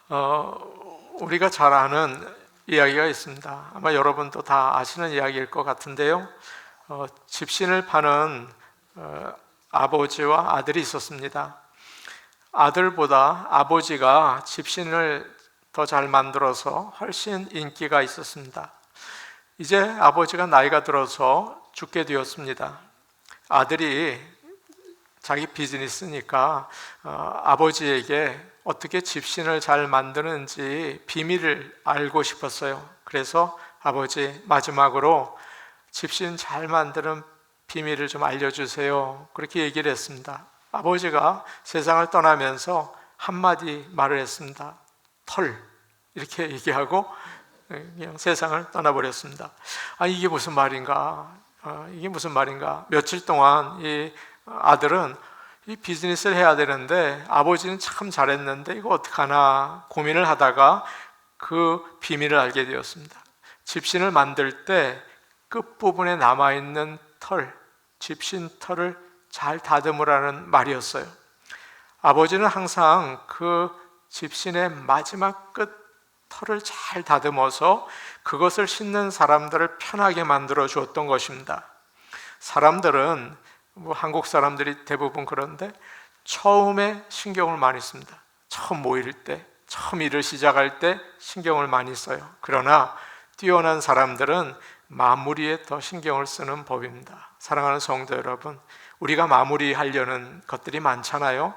우리가 잘 아는 이야기가 있습니다. 아마 여러분도 다 아시는 이야기일 것 같은데요. 집신을 파는 아버지와 아들이 있었습니다. 아들보다 아버지가 집신을 더 잘 만들어서 훨씬 인기가 있었습니다. 이제 아버지가 나이가 들어서 죽게 되었습니다. 아들이 자기 비즈니스니까 아버지에게 어떻게 집신을 잘 만드는지 비밀을 알고 싶었어요. 그래서 아버지, 마지막으로 집신 잘 만드는 비밀을 좀 알려주세요. 그렇게 얘기를 했습니다. 아버지가 세상을 떠나면서 한마디 말을 했습니다. 털, 이렇게 얘기하고 그냥 세상을 떠나버렸습니다. 이게 무슨 말인가? 이게 무슨 말인가? 며칠 동안 이 아들은 이 비즈니스를 해야 되는데 아버지는 참 잘했는데 이거 어떡하나 고민을 하다가 그 비밀을 알게 되었습니다. 집신을 만들 때 끝부분에 남아있는 털, 집신 털을 잘 다듬으라는 말이었어요. 아버지는 항상 그 집신의 마지막 끝 털을 잘 다듬어서 그것을 신는 사람들을 편하게 만들어 주었던 것입니다. 사람들은 한국 사람들이 대부분 그런데 처음에 신경을 많이 씁니다. 처음 모일 때, 처음 일을 시작할 때 신경을 많이 써요. 그러나 뛰어난 사람들은 마무리에 더 신경을 쓰는 법입니다. 사랑하는 성도 여러분, 우리가 마무리하려는 것들이 많잖아요.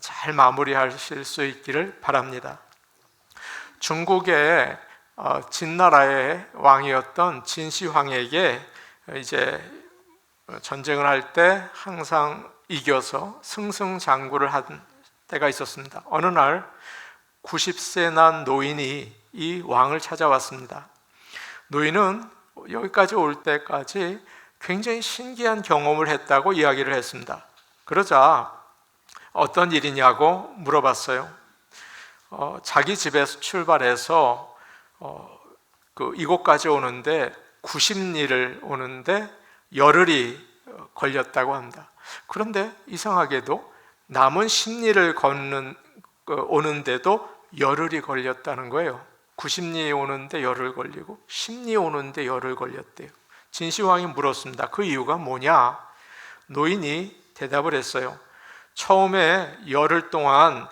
잘 마무리하실 수 있기를 바랍니다. 중국의 진나라의 왕이었던 진시황에게 이제 전쟁을 할 때 항상 이겨서 승승장구를 한 때가 있었습니다. 어느 날 90세 난 노인이 이 왕을 찾아왔습니다. 노인은 여기까지 올 때까지 굉장히 신기한 경험을 했다고 이야기를 했습니다. 그러자 어떤 일이냐고 물어봤어요. 자기 집에서 출발해서 이곳까지 오는데 90리를 오는데 열흘이 걸렸다고 합니다. 그런데 이상하게도 남은 10리를 오는데도 열흘이 걸렸다는 거예요. 90리 오는데 열흘 걸리고 10리 오는데 열흘 걸렸대요. 진시황이 물었습니다. 그 이유가 뭐냐? 노인이 대답을 했어요. 처음에 열흘 동안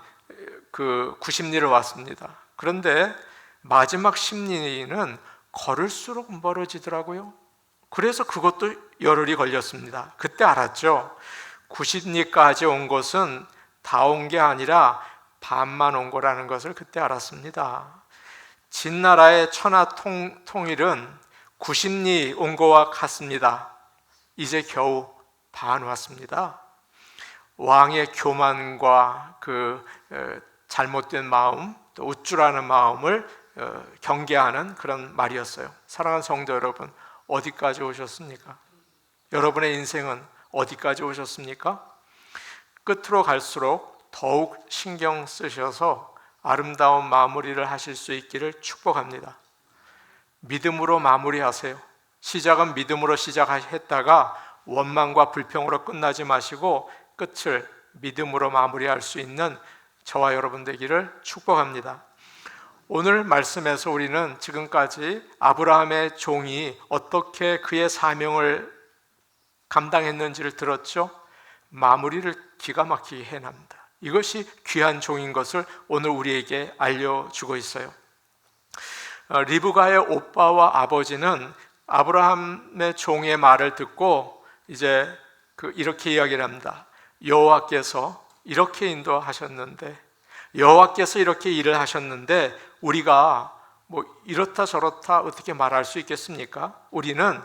그 90리를 왔습니다. 그런데 마지막 10리는 걸을수록 멀어지더라고요. 그래서 그것도 열흘이 걸렸습니다. 그때 알았죠. 90리까지 온 것은 다 온 게 아니라 반만 온 거라는 것을 그때 알았습니다. 진나라의 천하 통일은 90리 온 거와 같습니다. 이제 겨우 반 왔습니다. 왕의 교만과 그 잘못된 마음, 또 우쭐하는 마음을 경계하는 그런 말이었어요. 사랑하는 성도 여러분, 어디까지 오셨습니까? 여러분의 인생은 어디까지 오셨습니까? 끝으로 갈수록 더욱 신경 쓰셔서 아름다운 마무리를 하실 수 있기를 축복합니다. 믿음으로 마무리하세요. 시작은 믿음으로 시작했다가 원망과 불평으로 끝나지 마시고 끝을 믿음으로 마무리할 수 있는 저와 여러분 되기를 축복합니다. 오늘 말씀에서 우리는 지금까지 아브라함의 종이 어떻게 그의 사명을 감당했는지를 들었죠. 마무리를 기가 막히게 해냅니다. 이것이 귀한 종인 것을 오늘 우리에게 알려주고 있어요. 리브가의 오빠와 아버지는 아브라함의 종의 말을 듣고 이제 이렇게 이야기를 합니다. 여호와께서 이렇게 인도하셨는데, 여호와께서 이렇게 일을 하셨는데 우리가 이렇다 저렇다 어떻게 말할 수 있겠습니까? 우리는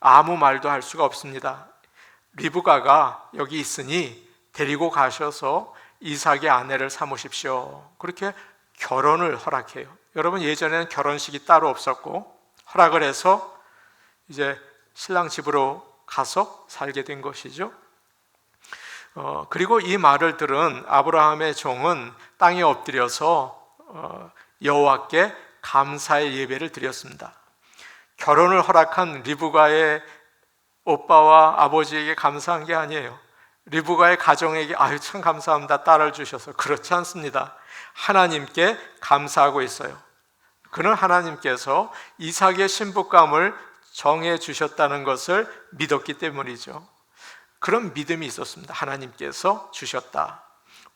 아무 말도 할 수가 없습니다. 리브가가 여기 있으니 데리고 가셔서 이삭의 아내를 삼으십시오. 그렇게 결혼을 허락해요. 여러분, 예전에는 결혼식이 따로 없었고 허락을 해서 이제 신랑 집으로 가서 살게 된 것이죠. 그리고 이 말을 들은 아브라함의 종은 땅에 엎드려서 여호와께 감사의 예배를 드렸습니다. 결혼을 허락한 리브가의 오빠와 아버지에게 감사한 게 아니에요. 리브가의 가정에게 아유 참 감사합니다, 딸을 주셔서. 그렇지 않습니다. 하나님께 감사하고 있어요. 그는 하나님께서 이삭의 신부감을 정해 주셨다는 것을 믿었기 때문이죠. 그런 믿음이 있었습니다. 하나님께서 주셨다.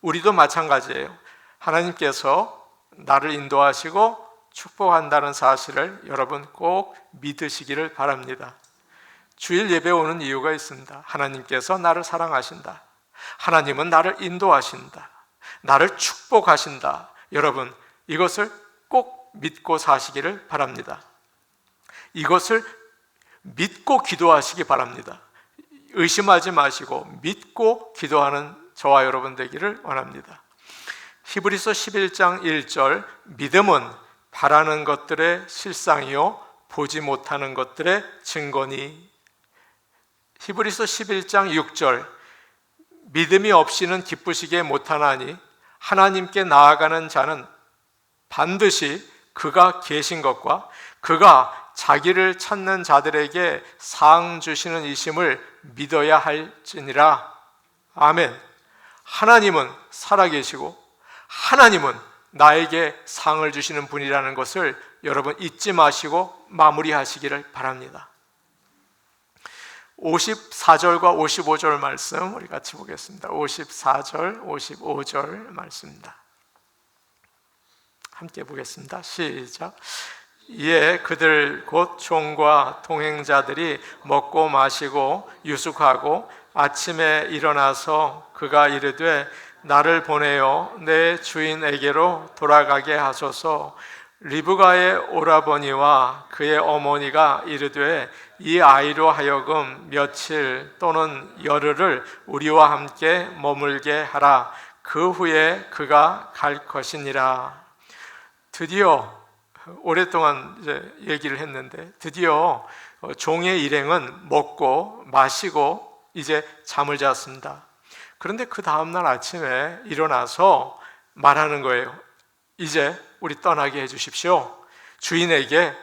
우리도 마찬가지예요. 하나님께서 나를 인도하시고 축복한다는 사실을 여러분 꼭 믿으시기를 바랍니다. 주일 예배 오는 이유가 있습니다. 하나님께서 나를 사랑하신다. 하나님은 나를 인도하신다. 나를 축복하신다. 여러분, 이것을 꼭 믿고 사시기를 바랍니다. 이것을 믿고 기도하시기 바랍니다. 의심하지 마시고 믿고 기도하는 저와 여러분 되기를 원합니다. 히브리서 11장 1절, 믿음은 바라는 것들의 실상이요 보지 못하는 것들의 증거니. 히브리서 11장 6절, 믿음이 없이는 기쁘시게 못하나니 하나님께 나아가는 자는 반드시 그가 계신 것과 그가 자기를 찾는 자들에게 상 주시는 이심을 믿어야 할지니라. 아멘. 하나님은 살아계시고 하나님은 나에게 상을 주시는 분이라는 것을 여러분 잊지 마시고 마무리하시기를 바랍니다. 54절과 55절 말씀 우리 같이 보겠습니다. 54절, 55절 말씀입니다. 함께 보겠습니다. 시작. 이에 그들 곧 종과 동행자들이 먹고 마시고 유숙하고 아침에 일어나서 그가 이르되 나를 보내어 내 주인에게로 돌아가게 하소서. 리브가의 오라버니와 그의 어머니가 이르되 이 아이로 하여금 며칠 또는 열흘을 우리와 함께 머물게 하라. 그 후에 그가 갈 것이니라. 드디어 오랫동안 이제 얘기를 했는데 드디어 종의 일행은 먹고 마시고 이제 잠을 잤습니다. 그런데 그 다음날 아침에 일어나서 말하는 거예요. 이제 우리 떠나게 해주십시오. 주인에게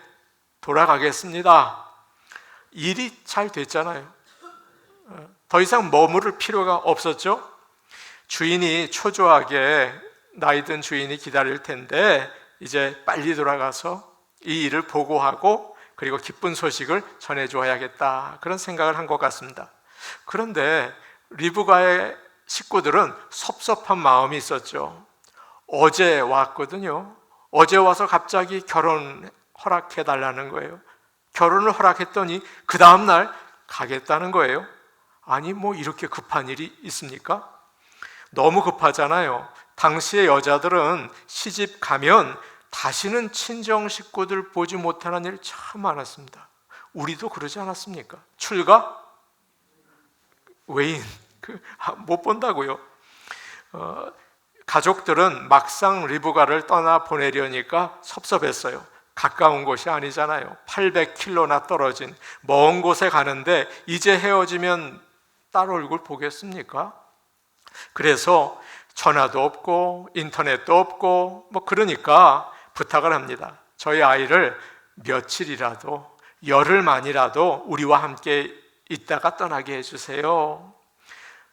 돌아가겠습니다. 일이 잘 됐잖아요. 더 이상 머무를 필요가 없었죠. 주인이 초조하게 나이든 주인이 기다릴 텐데 이제 빨리 돌아가서 이 일을 보고하고 그리고 기쁜 소식을 전해줘야겠다, 그런 생각을 한 것 같습니다. 그런데 리브가의 식구들은 섭섭한 마음이 있었죠. 어제 왔거든요. 어제 와서 갑자기 결혼 허락해달라는 거예요. 결혼을 허락했더니 그 다음날 가겠다는 거예요. 아니 뭐 이렇게 급한 일이 있습니까? 너무 급하잖아요. 당시의 여자들은 시집 가면 다시는 친정 식구들 보지 못하는 일 참 많았습니다. 우리도 그러지 않았습니까? 출가? 외인 못 본다고요. 가족들은 막상 리브가를 떠나 보내려니까 섭섭했어요. 가까운 곳이 아니잖아요. 800km나 떨어진 먼 곳에 가는데 이제 헤어지면 딸 얼굴 보겠습니까? 그래서 전화도 없고 인터넷도 없고 뭐 그러니까 부탁을 합니다. 저희 아이를 며칠이라도 열흘만이라도 우리와 함께 있다가 떠나게 해주세요.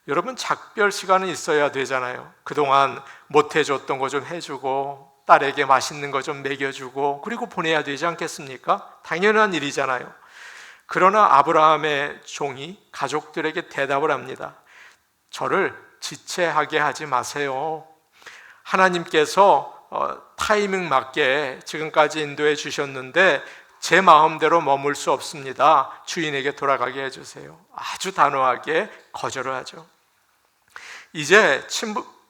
여러분, 작별 시간은 있어야 되잖아요. 그동안 못 해줬던 거 좀 해주고 딸에게 맛있는 거 좀 먹여주고 그리고 보내야 되지 않겠습니까? 당연한 일이잖아요. 그러나 아브라함의 종이 가족들에게 대답을 합니다. 저를 지체하게 하지 마세요. 하나님께서 타이밍 맞게 지금까지 인도해 주셨는데 제 마음대로 머물 수 없습니다. 주인에게 돌아가게 해주세요. 아주 단호하게 거절을 하죠. 이제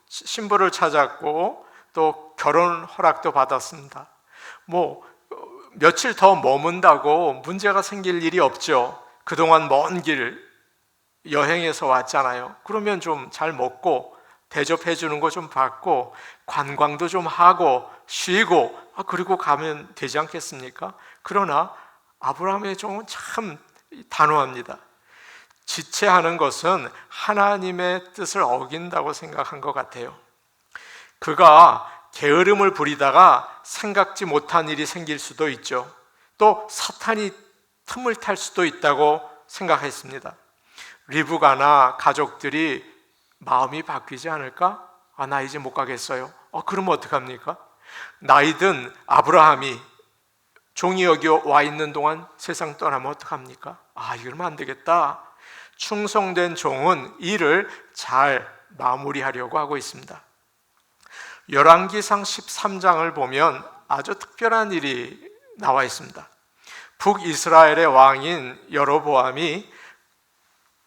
신부를 찾았고 또 결혼 허락도 받았습니다. 뭐 며칠 더 머문다고 문제가 생길 일이 없죠. 그동안 먼 길 여행해서 왔잖아요. 그러면 좀 잘 먹고 대접해 주는 거 좀 받고 관광도 좀 하고 쉬고 그리고 가면 되지 않겠습니까? 그러나 아브라함의 종은 참 단호합니다. 지체하는 것은 하나님의 뜻을 어긴다고 생각한 것 같아요. 그가 게으름을 부리다가 생각지 못한 일이 생길 수도 있죠. 또 사탄이 틈을 탈 수도 있다고 생각했습니다. 리브가나 가족들이 마음이 바뀌지 않을까? 나 이제 못 가겠어요. 그러면 어떡합니까? 나이든 아브라함이 종이 여겨 와 있는 동안 세상 떠나면 어떡합니까? 이러면 안 되겠다. 충성된 종은 일을 잘 마무리하려고 하고 있습니다. 열왕기상 13장을 보면 아주 특별한 일이 나와 있습니다. 북이스라엘의 왕인 여로보암이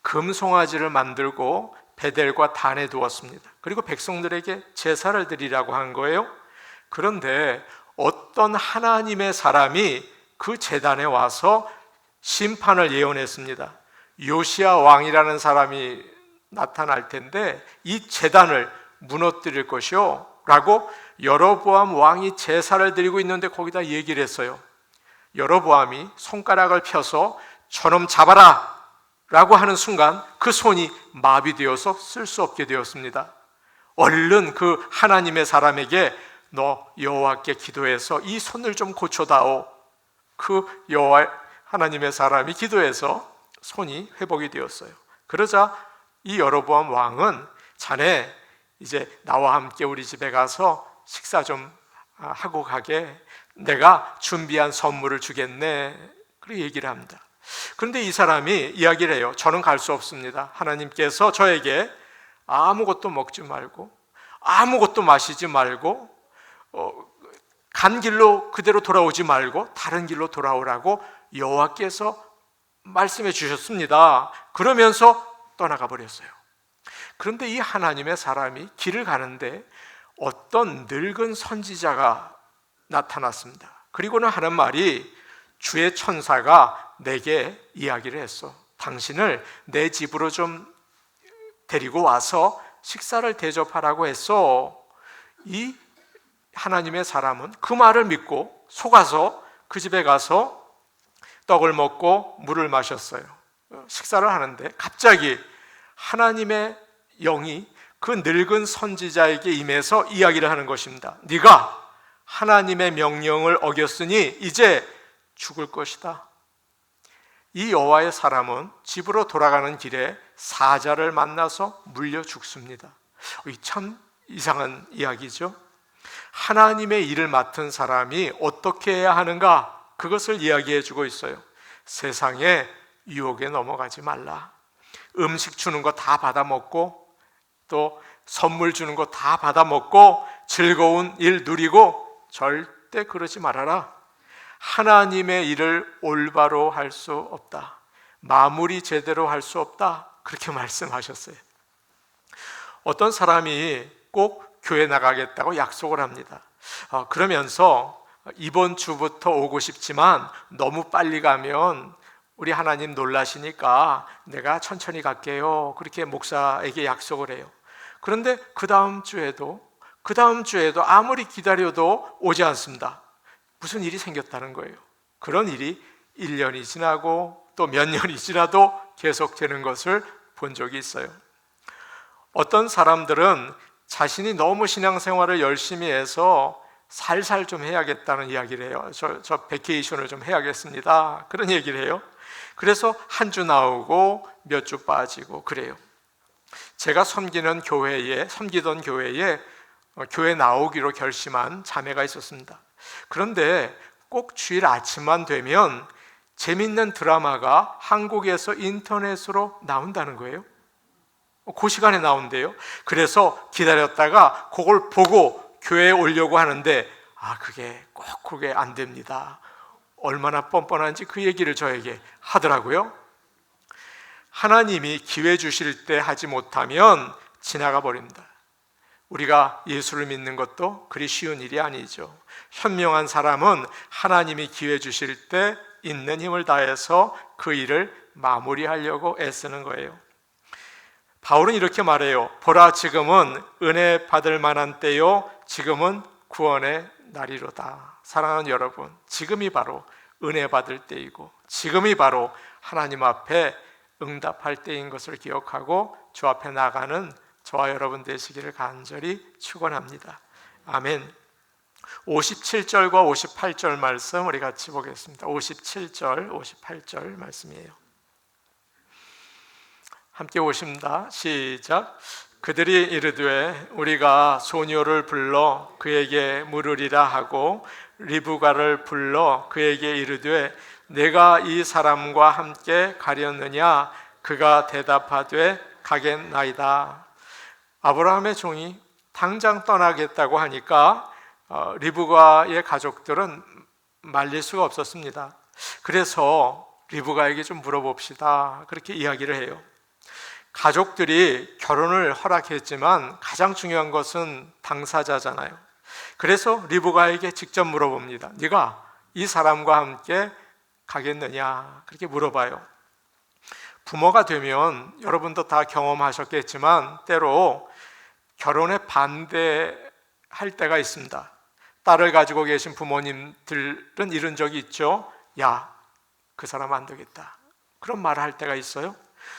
금송아지를 만들고 베델과 단에 두었습니다. 그리고 백성들에게 제사를 드리라고 한 거예요. 그런데 어떤 하나님의 사람이 그 제단에 와서 심판을 예언했습니다. 요시야 왕이라는 사람이 나타날 텐데 이 제단을 무너뜨릴 것이요 라고 여로보암 왕이 제사를 드리고 있는데 거기다 얘기를 했어요. 여로보암이 손가락을 펴서 저놈 잡아라 라고 하는 순간 그 손이 마비되어서 쓸 수 없게 되었습니다. 얼른 그 하나님의 사람에게 너 여호와께 기도해서 이 손을 좀 고쳐다오. 그 여호와 하나님의 사람이 기도해서 손이 회복이 되었어요. 그러자 이 여로보암 왕은 자네 이제 나와 함께 우리 집에 가서 식사 좀 하고 가게. 내가 준비한 선물을 주겠네. 그렇게 얘기를 합니다. 그런데 이 사람이 이야기를 해요. 저는 갈 수 없습니다. 하나님께서 저에게 아무것도 먹지 말고 아무것도 마시지 말고 간 길로 그대로 돌아오지 말고 다른 길로 돌아오라고 여호와께서 말씀해 주셨습니다. 그러면서 떠나가 버렸어요. 그런데 이 하나님의 사람이 길을 가는데 어떤 늙은 선지자가 나타났습니다. 그리고는 하는 말이 주의 천사가 내게 이야기를 했어. 당신을 내 집으로 좀 데리고 와서 식사를 대접하라고 했어. 이 하나님의 사람은 그 말을 믿고 속아서 그 집에 가서 떡을 먹고 물을 마셨어요. 식사를 하는데 갑자기 하나님의 영이 그 늙은 선지자에게 임해서 이야기를 하는 것입니다. 네가 하나님의 명령을 어겼으니 이제 죽을 것이다. 이 여호와의 사람은 집으로 돌아가는 길에 사자를 만나서 물려 죽습니다. 참 이상한 이야기죠. 하나님의 일을 맡은 사람이 어떻게 해야 하는가? 그것을 이야기해 주고 있어요. 세상에 유혹에 넘어가지 말라. 음식 주는 거 다 받아 먹고 또 선물 주는 거 다 받아 먹고 즐거운 일 누리고 절대 그러지 말아라. 하나님의 일을 올바로 할 수 없다. 마무리 제대로 할 수 없다. 그렇게 말씀하셨어요. 어떤 사람이 꼭 교회 나가겠다고 약속을 합니다. 그러면서 이번 주부터 오고 싶지만 너무 빨리 가면 우리 하나님 놀라시니까 내가 천천히 갈게요. 그렇게 목사에게 약속을 해요. 그런데 그 다음 주에도 아무리 기다려도 오지 않습니다. 무슨 일이 생겼다는 거예요. 그런 일이 1년이 지나고 또 몇 년이 지나도 계속되는 것을 본 적이 있어요. 어떤 사람들은 자신이 너무 신앙생활을 열심히 해서 살살 좀 해야겠다는 이야기를 해요. 저 베케이션을 좀 해야겠습니다. 그런 얘기를 해요. 그래서 한 주 나오고 몇 주 빠지고 그래요. 제가 섬기던 교회에 교회 나오기로 결심한 자매가 있었습니다. 그런데 꼭 주일 아침만 되면 재밌는 드라마가 한국에서 인터넷으로 나온다는 거예요. 그 시간에 나온대요. 그래서 기다렸다가 그걸 보고 교회에 오려고 하는데 그게 안 됩니다. 얼마나 뻔뻔한지 그 얘기를 저에게 하더라고요. 하나님이 기회 주실 때 하지 못하면 지나가 버립니다. 우리가 예수를 믿는 것도 그리 쉬운 일이 아니죠. 현명한 사람은 하나님이 기회 주실 때 있는 힘을 다해서 그 일을 마무리하려고 애쓰는 거예요. 바울은 이렇게 말해요. 보라, 지금은 은혜 받을 만한 때요, 지금은 구원의 날이로다. 사랑하는 여러분, 지금이 바로 은혜 받을 때이고 지금이 바로 하나님 앞에 응답할 때인 것을 기억하고 주 앞에 나가는 저와 여러분 되시기를 간절히 축원합니다. 아멘. 57절과 58절 말씀 우리 같이 보겠습니다. 57절, 58절 말씀이에요. 함께 보십니다. 시작. 그들이 이르되 우리가 소녀를 불러 그에게 물으리라 하고 리브가를 불러 그에게 이르되 내가 이 사람과 함께 가려느냐? 그가 대답하되 가겠나이다. 아브라함의 종이 당장 떠나겠다고 하니까 리브가의 가족들은 말릴 수가 없었습니다. 그래서 리브가에게 좀 물어봅시다, 그렇게 이야기를 해요. 가족들이 결혼을 허락했지만 가장 중요한 것은 당사자잖아요. 그래서 리브가에게 직접 물어봅니다. 네가 이 사람과 함께 가겠느냐? 그렇게 물어봐요. 부모가 되면 여러분도 다 경험하셨겠지만 때로 결혼에 반대할 때가 있습니다. 딸을 가지고 계신 부모님들은 이런 적이 있죠. 야, 그 사람 안 되겠다, 그런 말을 할 때가 있어요.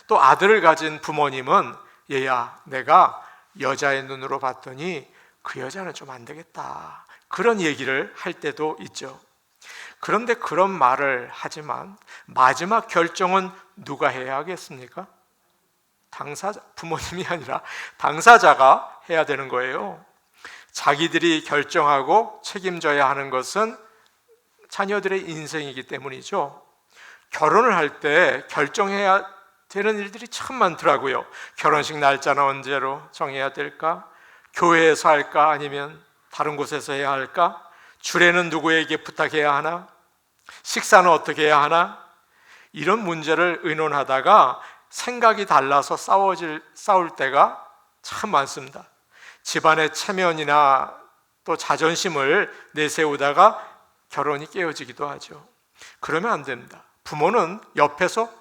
또 아들을 가진 부모님은 얘야, 내가 여자의 눈으로 봤더니 그 여자는 좀 안 되겠다, 그런 얘기를 할 때도 있죠. 그런데 그런 말을 하지만 마지막 결정은 누가 해야 하겠습니까? 당사자, 부모님이 아니라 당사자가 해야 되는 거예요. 자기들이 결정하고 책임져야 하는 것은 자녀들의 인생이기 때문이죠. 결혼을 할 때 결정해야 되는 일들이 참 많더라고요. 결혼식 날짜는 언제로 정해야 될까? 교회에서 할까? 아니면 다른 곳에서 해야 할까? 주례는 누구에게 부탁해야 하나? 식사는 어떻게 해야 하나? 이런 문제를 의논하다가 생각이 달라서 싸울 때가 참 많습니다. 집안의 체면이나 또 자존심을 내세우다가 결혼이 깨어지기도 하죠. 그러면 안 됩니다. 부모는 옆에서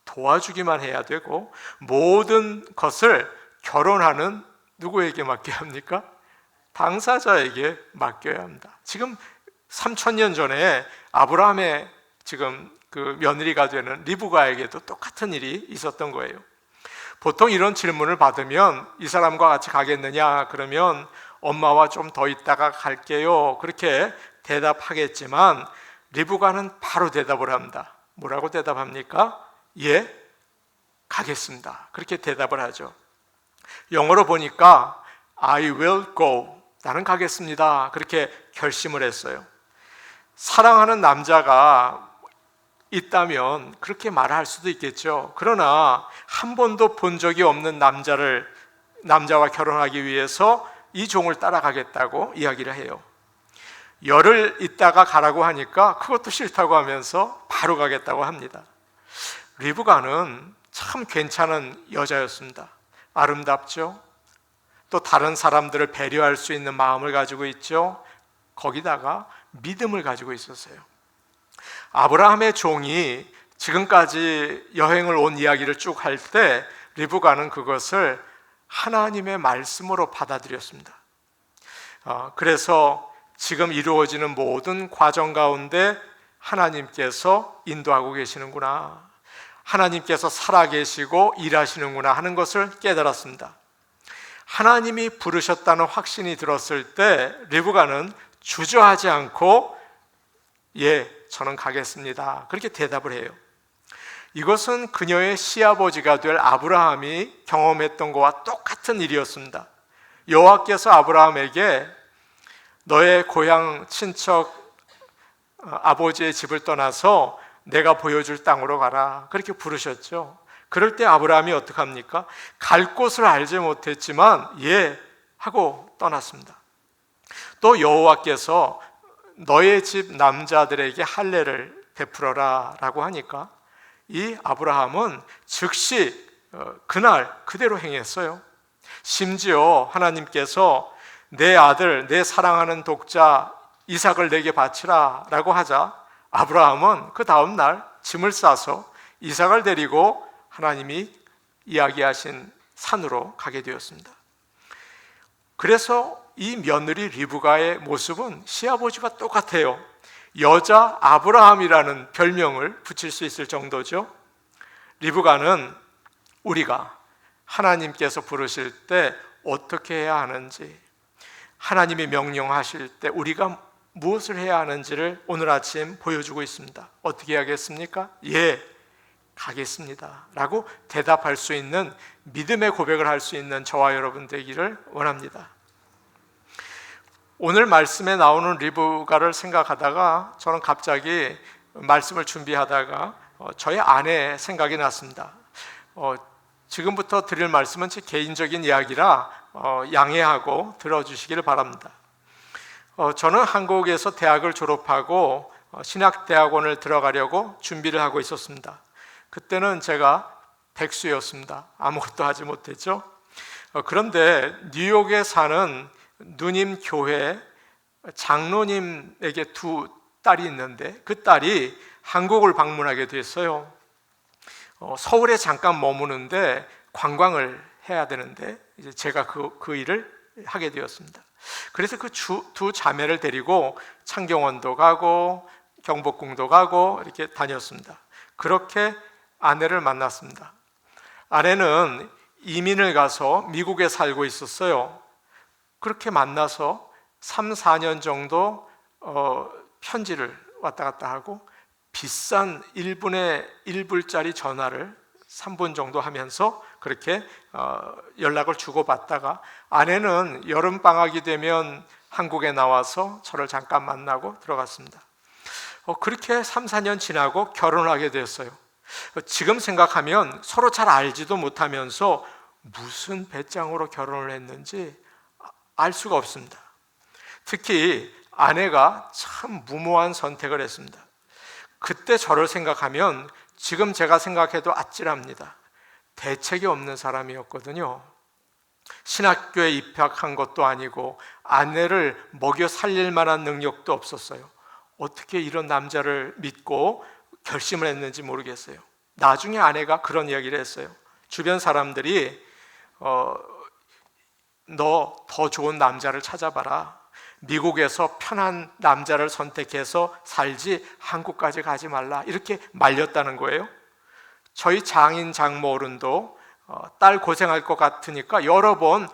도와주기만 해야 되고 모든 것을 결혼하는 누구에게 맡겨야 합니까? 당사자에게 맡겨야 합니다. 지금 3000년 전에 아브라함의 지금 그 며느리가 되는 리브가에게도 똑같은 일이 있었던 거예요. 보통 이런 질문을 받으면 이 사람과 같이 가겠느냐? 그러면 엄마와 좀 더 있다가 갈게요, 그렇게 대답하겠지만 리브가는 바로 대답을 합니다. 뭐라고 대답합니까? 예, 가겠습니다, 그렇게 대답을 하죠. 영어로 보니까 I will go, 나는 가겠습니다, 그렇게 결심을 했어요. 사랑하는 남자가 있다면 그렇게 말할 수도 있겠죠. 그러나 한 번도 본 적이 없는 남자와 결혼하기 위해서 이 종을 따라가겠다고 이야기를 해요. 열흘 있다가 가라고 하니까 그것도 싫다고 하면서 바로 가겠다고 합니다. 리브가는 참 괜찮은 여자였습니다. 아름답죠. 또 다른 사람들을 배려할 수 있는 마음을 가지고 있죠. 거기다가 믿음을 가지고 있었어요. 아브라함의 종이 지금까지 여행을 온 이야기를 쭉 할 때 리브가는 그것을 하나님의 말씀으로 받아들였습니다. 그래서 지금 이루어지는 모든 과정 가운데 하나님께서 인도하고 계시는구나, 하나님께서 살아계시고 일하시는구나 하는 것을 깨달았습니다. 하나님이 부르셨다는 확신이 들었을 때 리브가는 주저하지 않고 예, 저는 가겠습니다, 그렇게 대답을 해요. 이것은 그녀의 시아버지가 될 아브라함이 경험했던 것과 똑같은 일이었습니다. 여호와께서 아브라함에게 너의 고향 친척 아버지의 집을 떠나서 내가 보여줄 땅으로 가라, 그렇게 부르셨죠. 그럴 때 아브라함이 어떡합니까? 갈 곳을 알지 못했지만 예 하고 떠났습니다. 또 여호와께서 너의 집 남자들에게 할례를 베풀어라 라고 하니까 이 아브라함은 즉시 그날 그대로 행했어요. 심지어 하나님께서 내 아들, 내 사랑하는 독자 이삭을 내게 바치라 라고 하자 아브라함은 그 다음 날 짐을 싸서 이삭을 데리고 하나님이 이야기하신 산으로 가게 되었습니다. 그래서 이 며느리 리브가의 모습은 시아버지와 똑같아요. 여자 아브라함이라는 별명을 붙일 수 있을 정도죠. 리브가는 우리가 하나님께서 부르실 때 어떻게 해야 하는지, 하나님이 명령하실 때 우리가 무엇을 해야 하는지를 오늘 아침 보여주고 있습니다. 어떻게 해야겠습니까? 예, 가겠습니다 라고 대답할 수 있는 믿음의 고백을 할 수 있는 저와 여러분 되기를 원합니다. 오늘 말씀에 나오는 리브가를 생각하다가 저는 갑자기 말씀을 준비하다가 저의 아내 생각이 났습니다. 지금부터 드릴 말씀은 제 개인적인 이야기라 양해하고 들어주시기를 바랍니다. 저는 한국에서 대학을 졸업하고 신학대학원을 들어가려고 준비를 하고 있었습니다. 그때는 제가 백수였습니다. 아무것도 하지 못했죠. 그런데 뉴욕에 사는 누님 교회 장로님에게 두 딸이 있는데 그 딸이 한국을 방문하게 됐어요. 서울에 잠깐 머무는데 관광을 해야 되는데 이제 제가 그 일을 하게 되었습니다. 그래서 그 두 자매를 데리고 창경원도 가고 경복궁도 가고 이렇게 다녔습니다. 그렇게 아내를 만났습니다. 아내는 이민을 가서 미국에 살고 있었어요. 그렇게 만나서 3, 4년 정도 편지를 왔다 갔다 하고 비싼 1분에 1불짜리 전화를 3분 정도 하면서 그렇게 연락을 주고받다가 아내는 여름방학이 되면 한국에 나와서 저를 잠깐 만나고 들어갔습니다. 그렇게 3, 4년 지나고 결혼을 하게 되었어요. 지금 생각하면 서로 잘 알지도 못하면서 무슨 배짱으로 결혼을 했는지 알 수가 없습니다. 특히 아내가 참 무모한 선택을 했습니다. 그때 저를 생각하면 지금 제가 생각해도 아찔합니다. 대책이 없는 사람이었거든요. 신학교에 입학한 것도 아니고 아내를 먹여 살릴 만한 능력도 없었어요. 어떻게 이런 남자를 믿고 결심을 했는지 모르겠어요. 나중에 아내가 그런 이야기를 했어요. 주변 사람들이 너 더 좋은 남자를 찾아봐라. 미국에서 편한 남자를 선택해서 살지 한국까지 가지 말라. 이렇게 말렸다는 거예요. 저희 장인 장모 어른도 딸 고생할 것 같으니까 여러 번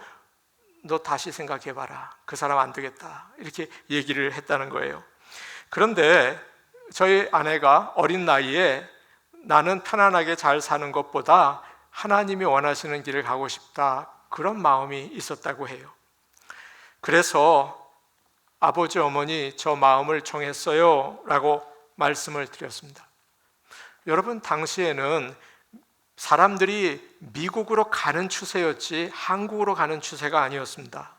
너 다시 생각해봐라. 그 사람 안 되겠다. 이렇게 얘기를 했다는 거예요. 그런데 저희 아내가 어린 나이에 나는 편안하게 잘 사는 것보다 하나님이 원하시는 길을 가고 싶다. 그런 마음이 있었다고 해요. 그래서 아버지 어머니 저 마음을 정했어요 라고 말씀을 드렸습니다. 여러분, 당시에는 사람들이 미국으로 가는 추세였지 한국으로 가는 추세가 아니었습니다.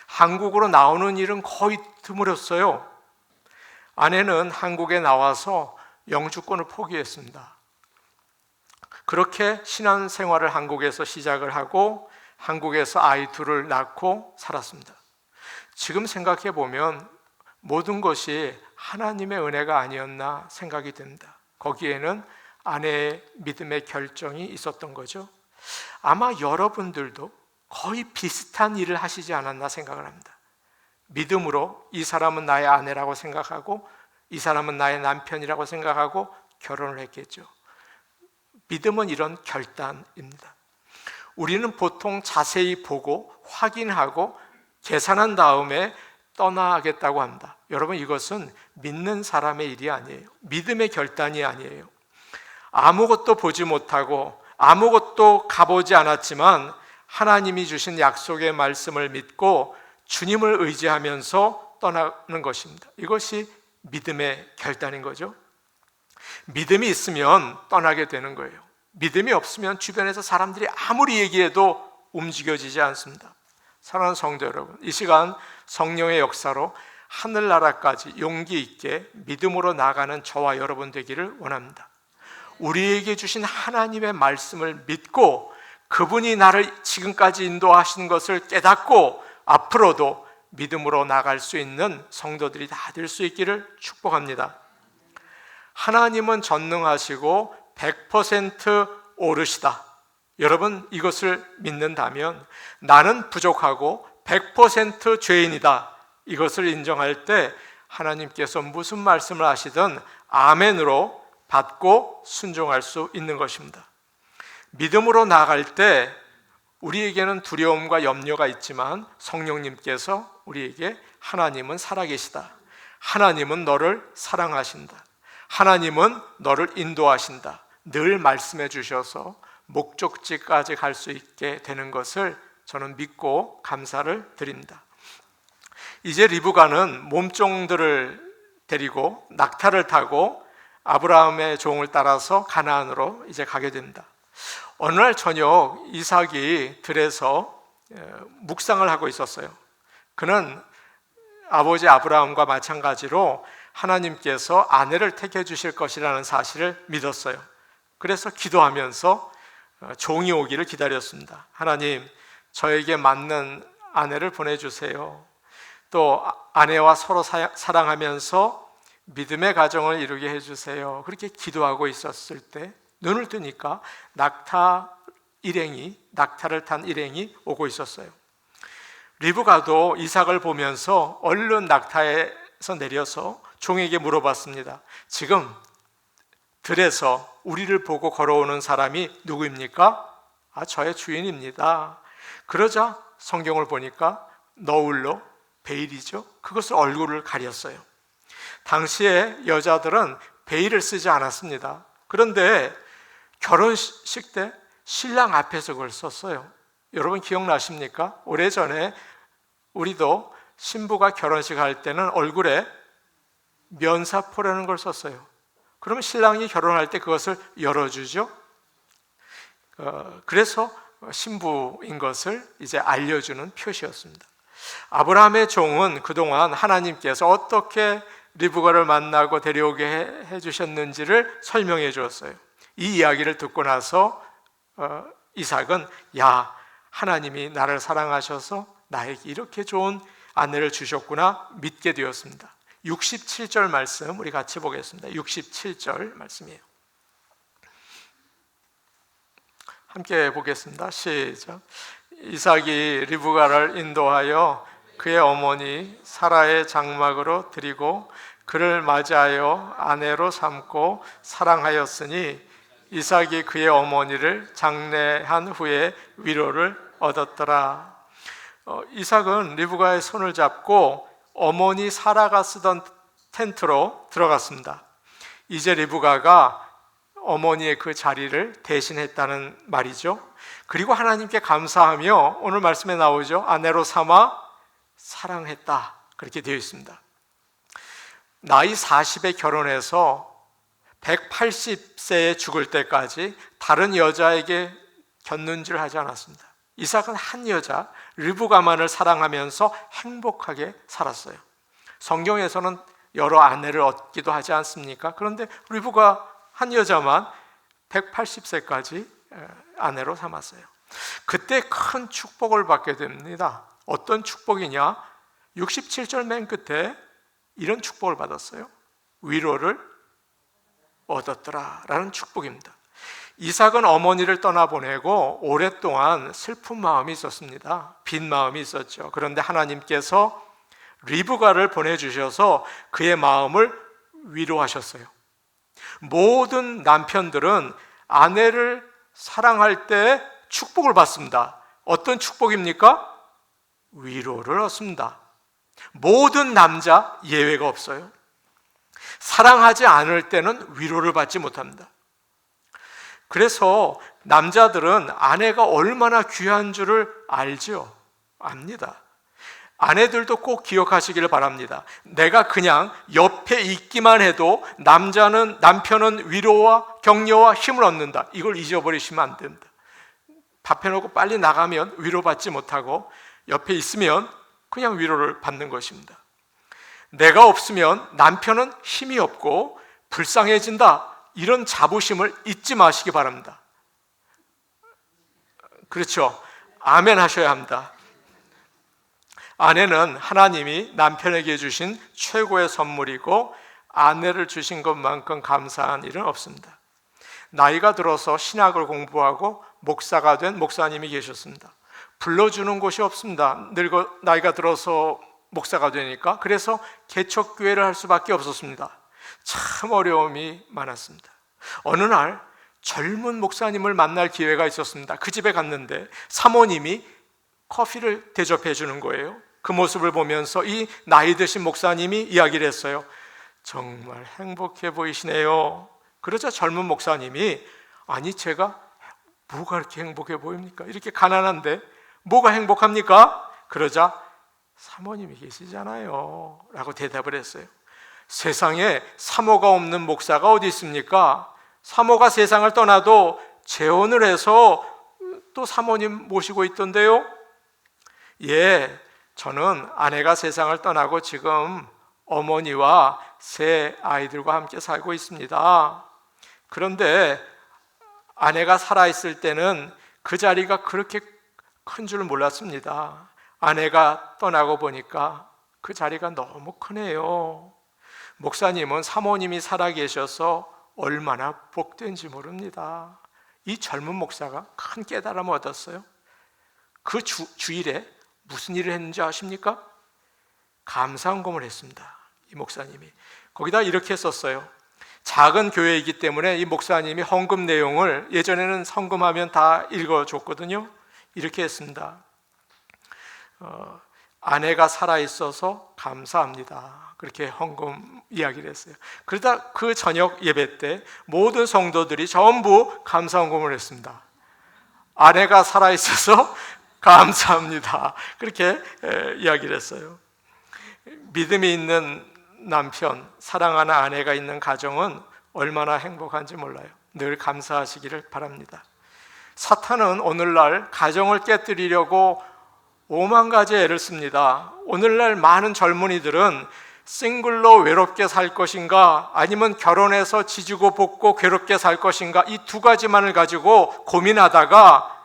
한국으로 나오는 일은 거의 드물었어요. 아내는 한국에 나와서 영주권을 포기했습니다. 그렇게 신앙생활을 한국에서 시작을 하고 한국에서 아이 둘을 낳고 살았습니다. 지금 생각해 보면 모든 것이 하나님의 은혜가 아니었나 생각이 듭니다. 거기에는 아내의 믿음의 결정이 있었던 거죠. 아마 여러분들도 거의 비슷한 일을 하시지 않았나 생각을 합니다. 믿음으로 이 사람은 나의 아내라고 생각하고 이 사람은 나의 남편이라고 생각하고 결혼을 했겠죠. 믿음은 이런 결단입니다. 우리는 보통 자세히 보고 확인하고 계산한 다음에 떠나겠다고 합니다. 여러분, 이것은 믿는 사람의 일이 아니에요. 믿음의 결단이 아니에요. 아무것도 보지 못하고 아무것도 가보지 않았지만 하나님이 주신 약속의 말씀을 믿고 주님을 의지하면서 떠나는 것입니다. 이것이 믿음의 결단인 거죠. 믿음이 있으면 떠나게 되는 거예요. 믿음이 없으면 주변에서 사람들이 아무리 얘기해도 움직여지지 않습니다. 사랑하는 성도 여러분, 이 시간 성령의 역사로 하늘나라까지 용기 있게 믿음으로 나아가는 저와 여러분 되기를 원합니다. 우리에게 주신 하나님의 말씀을 믿고 그분이 나를 지금까지 인도하신 것을 깨닫고 앞으로도 믿음으로 나갈 수 있는 성도들이 다 될 수 있기를 축복합니다. 하나님은 전능하시고 100% 오르시다. 여러분, 이것을 믿는다면 나는 부족하고 100% 죄인이다. 이것을 인정할 때 하나님께서 무슨 말씀을 하시든 아멘으로 받고 순종할 수 있는 것입니다. 믿음으로 나아갈 때 우리에게는 두려움과 염려가 있지만 성령님께서 우리에게 하나님은 살아계시다. 하나님은 너를 사랑하신다. 하나님은 너를 인도하신다. 늘 말씀해 주셔서 목적지까지 갈 수 있게 되는 것을 저는 믿고 감사를 드립니다. 이제 리브가는 몸종들을 데리고 낙타를 타고 아브라함의 종을 따라서 가나안으로 이제 가게 됩니다. 어느 날 저녁 이삭이 들에서 묵상을 하고 있었어요. 그는 아버지 아브라함과 마찬가지로 하나님께서 아내를 택해 주실 것이라는 사실을 믿었어요. 그래서 기도하면서 종이 오기를 기다렸습니다. 하나님, 저에게 맞는 아내를 보내주세요. 또 아내와 서로 사랑하면서 믿음의 가정을 이루게 해주세요. 그렇게 기도하고 있었을 때 눈을 뜨니까 낙타를 탄 일행이 오고 있었어요. 리브가도 이삭을 보면서 얼른 낙타에서 내려서 종에게 물어봤습니다. 지금 들에서 우리를 보고 걸어오는 사람이 누구입니까? 저의 주인입니다. 그러자 성경을 보니까 너울로 베일이죠. 그것을 얼굴을 가렸어요. 당시에 여자들은 베일을 쓰지 않았습니다. 그런데 결혼식 때 신랑 앞에서 그걸 썼어요. 여러분 기억나십니까? 오래전에 우리도 신부가 결혼식 할 때는 얼굴에 면사포라는 걸 썼어요. 그러면 신랑이 결혼할 때 그것을 열어주죠. 그래서 신부인 것을 이제 알려주는 표시였습니다. 아브라함의 종은 그동안 하나님께서 어떻게 리브가를 만나고 데려오게 해주셨는지를 설명해 주었어요. 이 이야기를 듣고 나서 이삭은 하나님이 나를 사랑하셔서 나에게 이렇게 좋은 아내를 주셨구나 믿게 되었습니다. 67절 말씀 우리 같이 보겠습니다. 67절 말씀이에요. 함께 보겠습니다. 시작. 이삭이 리브가를 인도하여 그의 어머니 사라의 장막으로 들이고 그를 맞이하여 아내로 삼고 사랑하였으니 이삭이 그의 어머니를 장례한 후에 위로를 얻었더라. 이삭은 리브가의 손을 잡고 어머니 사라가 쓰던 텐트로 들어갔습니다. 이제 리브가가 어머니의 그 자리를 대신했다는 말이죠. 그리고 하나님께 감사하며 오늘 말씀에 나오죠. 아내로 삼아 사랑했다. 그렇게 되어 있습니다. 나이 40에 결혼해서 180세에 죽을 때까지 다른 여자에게 견눈질을 하지 않았습니다. 이삭은 한 여자 리브가만을 사랑하면서 행복하게 살았어요. 성경에서는 여러 아내를 얻기도 하지 않습니까? 그런데 리브가 한 여자만 180세까지 아내로 삼았어요. 그때 큰 축복을 받게 됩니다. 어떤 축복이냐? 67절 맨 끝에 이런 축복을 받았어요. 위로를 얻었더라 라는 축복입니다. 이삭은 어머니를 떠나보내고 오랫동안 슬픈 마음이 있었습니다. 빈 마음이 있었죠. 그런데 하나님께서 리브가를 보내주셔서 그의 마음을 위로하셨어요. 모든 남편들은 아내를 사랑할 때 축복을 받습니다. 어떤 축복입니까? 위로를 얻습니다. 모든 남자 예외가 없어요. 사랑하지 않을 때는 위로를 받지 못합니다. 그래서 남자들은 아내가 얼마나 귀한 줄을 알죠. 압니다. 아내들도 꼭 기억하시기를 바랍니다. 내가 그냥 옆에 있기만 해도 남편은 위로와 격려와 힘을 얻는다. 이걸 잊어버리시면 안 됩니다. 밥 해놓고 빨리 나가면 위로받지 못하고 옆에 있으면 그냥 위로를 받는 것입니다. 내가 없으면 남편은 힘이 없고 불쌍해진다. 이런 자부심을 잊지 마시기 바랍니다. 그렇죠? 아멘 하셔야 합니다. 아내는 하나님이 남편에게 주신 최고의 선물이고 아내를 주신 것만큼 감사한 일은 없습니다. 나이가 들어서 신학을 공부하고 목사가 된 목사님이 계셨습니다. 불러주는 곳이 없습니다. 나이가 들어서 목사가 되니까. 그래서 개척교회를 할 수밖에 없었습니다. 참 어려움이 많았습니다. 어느 날 젊은 목사님을 만날 기회가 있었습니다. 그 집에 갔는데 사모님이 커피를 대접해 주는 거예요. 그 모습을 보면서 이 나이 드신 목사님이 이야기를 했어요. 정말 행복해 보이시네요. 그러자 젊은 목사님이 아니 제가 뭐가 그렇게 행복해 보입니까? 이렇게 가난한데 뭐가 행복합니까? 그러자 사모님이 계시잖아요 라고 대답을 했어요. 세상에 사모가 없는 목사가 어디 있습니까? 사모가 세상을 떠나도 재혼을 해서 또 사모님 모시고 있던데요. 예, 저는 아내가 세상을 떠나고 지금 어머니와 세 아이들과 함께 살고 있습니다. 그런데 아내가 살아있을 때는 그 자리가 그렇게 큰 줄 몰랐습니다. 아내가 떠나고 보니까 그 자리가 너무 크네요. 목사님은 사모님이 살아계셔서 얼마나 복된지 모릅니다. 이 젊은 목사가 큰 깨달음을 얻었어요. 그 주일에 무슨 일을 했는지 아십니까? 감사헌금을 했습니다. 이 목사님이 거기다 이렇게 썼어요. 작은 교회이기 때문에 이 목사님이 헌금 내용을 예전에는 헌금하면 다 읽어줬거든요. 이렇게 했습니다. 아내가 살아있어서 감사합니다. 그렇게 헌금 이야기를 했어요. 그러다 그 저녁 예배 때 모든 성도들이 전부 감사헌금을 했습니다. 아내가 살아있어서 감사합니다. 그렇게 이야기를 했어요. 믿음이 있는 남편, 사랑하는 아내가 있는 가정은 얼마나 행복한지 몰라요. 늘 감사하시기를 바랍니다. 사탄은 오늘날 가정을 깨뜨리려고 5만 가지 애를 씁니다. 오늘날 많은 젊은이들은 싱글로 외롭게 살 것인가 아니면 결혼해서 지지고 볶고 괴롭게 살 것인가 이 두 가지만을 가지고 고민하다가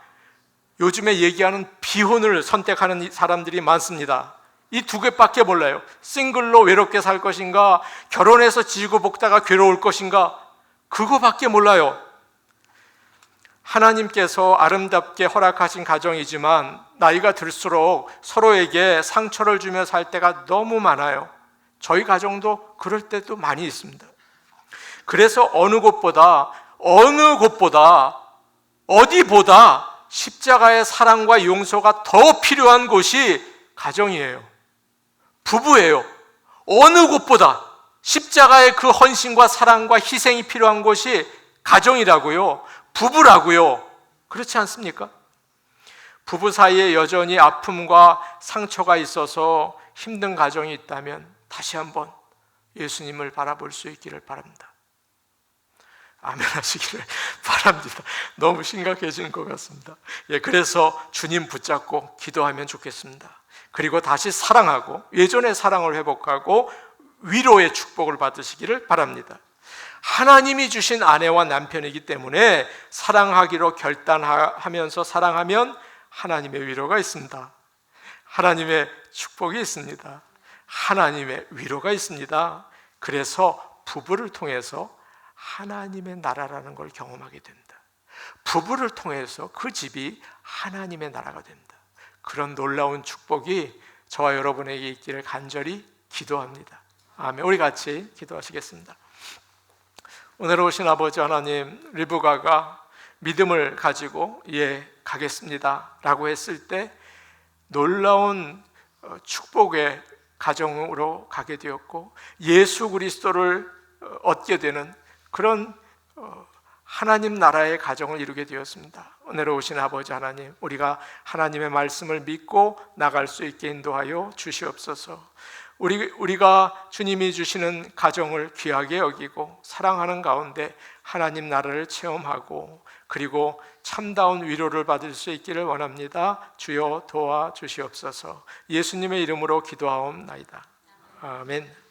요즘에 얘기하는 비혼을 선택하는 사람들이 많습니다. 이 두 개밖에 몰라요. 싱글로 외롭게 살 것인가 결혼해서 지지고 볶다가 괴로울 것인가 그거밖에 몰라요. 하나님께서 아름답게 허락하신 가정이지만 나이가 들수록 서로에게 상처를 주며 살 때가 너무 많아요. 저희 가정도 그럴 때도 많이 있습니다. 그래서 어디보다 십자가의 사랑과 용서가 더 필요한 곳이 가정이에요. 부부예요. 어느 곳보다 십자가의 그 헌신과 사랑과 희생이 필요한 곳이 가정이라고요. 부부라고요. 그렇지 않습니까? 부부 사이에 여전히 아픔과 상처가 있어서 힘든 가정이 있다면 다시 한번 예수님을 바라볼 수 있기를 바랍니다. 아멘 하시기를 바랍니다. 너무 심각해지는 것 같습니다. 그래서 주님 붙잡고 기도하면 좋겠습니다. 그리고 다시 사랑하고 예전의 사랑을 회복하고 위로의 축복을 받으시기를 바랍니다. 하나님이 주신 아내와 남편이기 때문에 사랑하기로 결단하면서 사랑하면 하나님의 위로가 있습니다. 하나님의 축복이 있습니다. 하나님의 위로가 있습니다. 그래서 부부를 통해서 하나님의 나라라는 걸 경험하게 됩니다. 부부를 통해서 그 집이 하나님의 나라가 됩니다. 그런 놀라운 축복이 저와 여러분에게 있기를 간절히 기도합니다. 아멘. 우리 같이 기도하시겠습니다. 오늘 오신 아버지 하나님, 리브가가 믿음을 가지고 가겠습니다 라고 했을 때 놀라운 축복의 가정으로 가게 되었고 예수 그리스도를 얻게 되는 그런 하나님 나라의 가정을 이루게 되었습니다. 오늘 오신 아버지 하나님, 우리가 하나님의 말씀을 믿고 나갈 수 있게 인도하여 주시옵소서. 우리가 주님이 주시는 가정을 귀하게 여기고 사랑하는 가운데 하나님 나라를 체험하고 그리고 참다운 위로를 받을 수 있기를 원합니다. 주여 도와주시옵소서. 예수님의 이름으로 기도하옵나이다. 아멘.